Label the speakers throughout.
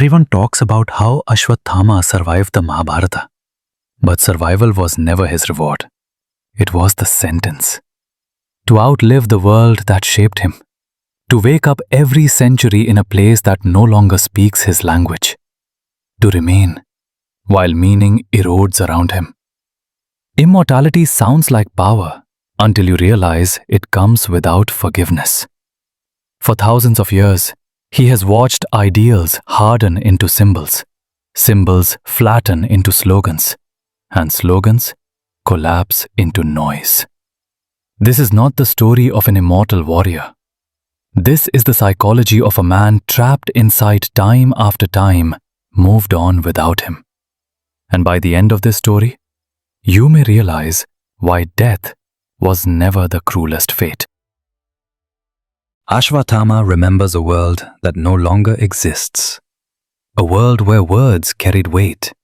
Speaker 1: Everyone talks about how Ashwathama survived the Mahabharata. But survival was never his reward. It was the sentence. To outlive the world that shaped him. To wake up every century in a place that no longer speaks his language. To remain, while meaning erodes around him. Immortality sounds like power until you realize it comes without forgiveness. For thousands of years, he has watched ideals harden into symbols, symbols flatten into slogans, and slogans collapse into noise. This is not the story of an immortal warrior. This is the psychology of a man trapped inside time after time, moved on without him. And by the end of this story, you may realize why death was never the cruelest fate. Ashwathama remembers a world that no longer exists. A world where words carried weight,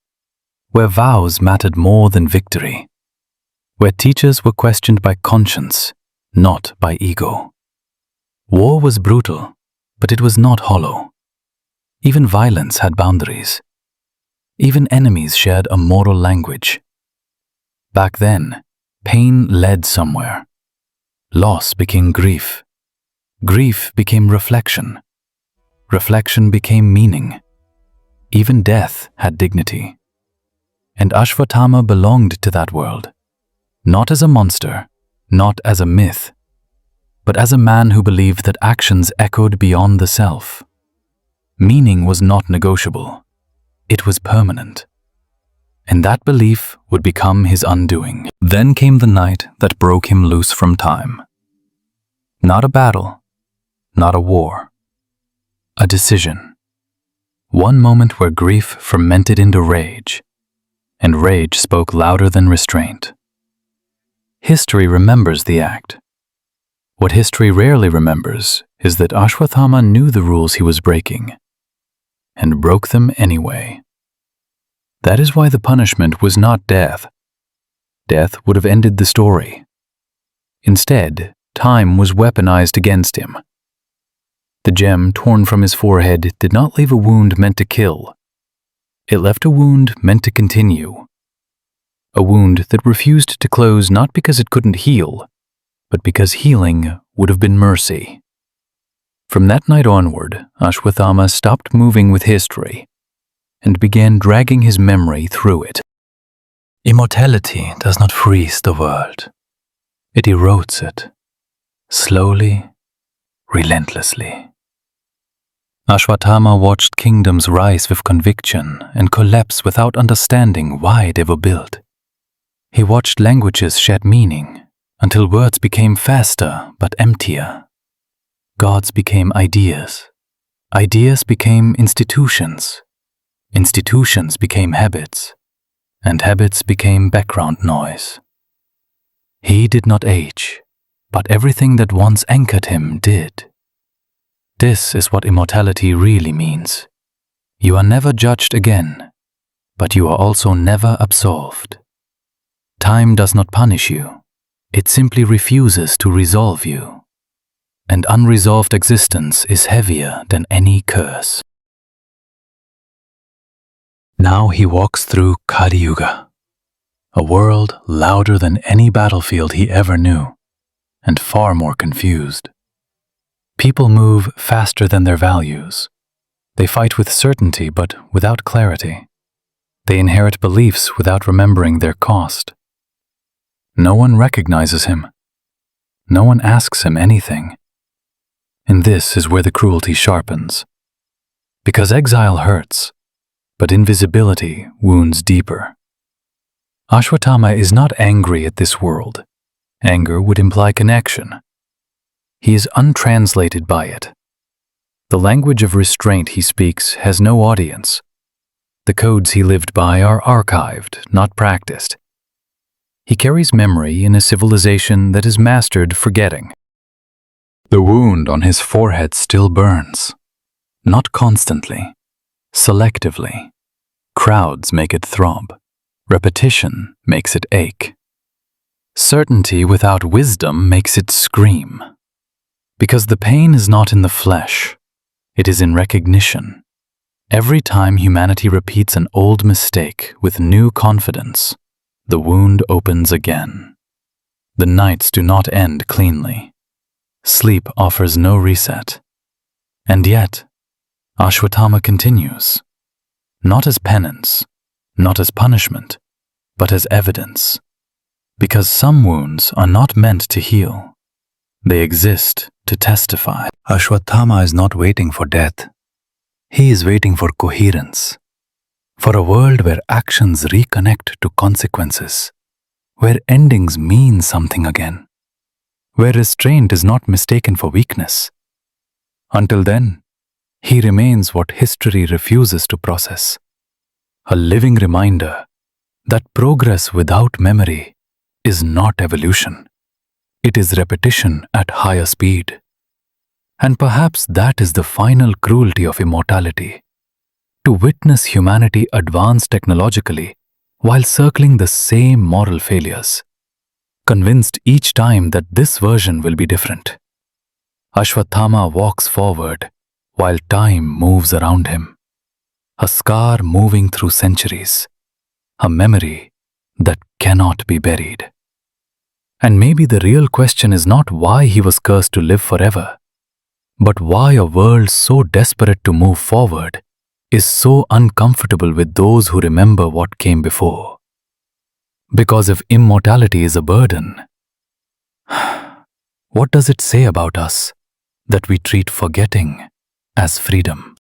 Speaker 1: where vows mattered more than victory, where teachers were questioned by conscience, not by ego. War was brutal, but it was not hollow. Even violence had boundaries. Even enemies shared a moral language. Back then, pain led somewhere. Loss became grief. Grief became reflection. Reflection became meaning. Even death had dignity. And Ashwathama belonged to that world, not as a monster, not as a myth, but as a man who believed that actions echoed beyond the self. Meaning was not negotiable. It was permanent. And that belief would become his undoing. Then came the night that broke him loose from time. Not a battle, not a war. A decision. One moment where grief fermented into rage, and rage spoke louder than restraint. History remembers the act. What history rarely remembers is that Ashwathama knew the rules he was breaking, and broke them anyway. That is why the punishment was not death. Death would have ended the story. Instead, time was weaponized against him. The gem torn from his forehead did not leave a wound meant to kill. It left a wound meant to continue. A wound that refused to close not because it couldn't heal, but because healing would have been mercy. From that night onward, Ashwathama stopped moving with history and began dragging his memory through it. Immortality does not freeze the world. It erodes it, slowly, relentlessly. Ashwathama watched kingdoms rise with conviction and collapse without understanding why they were built. He watched languages shed meaning until words became faster but emptier. Gods became ideas. Ideas became institutions. Institutions became habits. And habits became background noise. He did not age, but everything that once anchored him did. This is what immortality really means. You are never judged again, but you are also never absolved. Time does not punish you. It simply refuses to resolve you. And unresolved existence is heavier than any curse. Now he walks through Kali Yuga, a world louder than any battlefield he ever knew, and far more confused. People move faster than their values. They fight with certainty but without clarity. They inherit beliefs without remembering their cost. No one recognizes him. No one asks him anything. And this is where the cruelty sharpens. Because exile hurts, but invisibility wounds deeper. Ashwathama is not angry at this world. Anger would imply connection. He is untranslated by it. The language of restraint he speaks has no audience. The codes he lived by are archived, not practiced. He carries memory in a civilization that has mastered forgetting. The wound on his forehead still burns, not constantly, selectively. Crowds make it throb. Repetition makes it ache. Certainty without wisdom makes it scream. Because the pain is not in the flesh, it is in recognition. Every time humanity repeats an old mistake with new confidence, the wound opens again. The nights do not end cleanly. Sleep offers no reset. And yet, Ashwatthama continues, not as penance, not as punishment, but as evidence. Because some wounds are not meant to heal. They exist to testify. Ashwathama is not waiting for death. He is waiting for coherence, for a world where actions reconnect to consequences, where endings mean something again, where restraint is not mistaken for weakness. Until then, he remains what history refuses to process, a living reminder that progress without memory is not evolution. It is repetition at higher speed. And perhaps that is the final cruelty of immortality, to witness humanity advance technologically while circling the same moral failures, convinced each time that this version will be different. Ashwathama walks forward while time moves around him, a scar moving through centuries, a memory that cannot be buried. And maybe the real question is not why he was cursed to live forever, but why a world so desperate to move forward is so uncomfortable with those who remember what came before. Because if immortality is a burden, what does it say about us that we treat forgetting as freedom?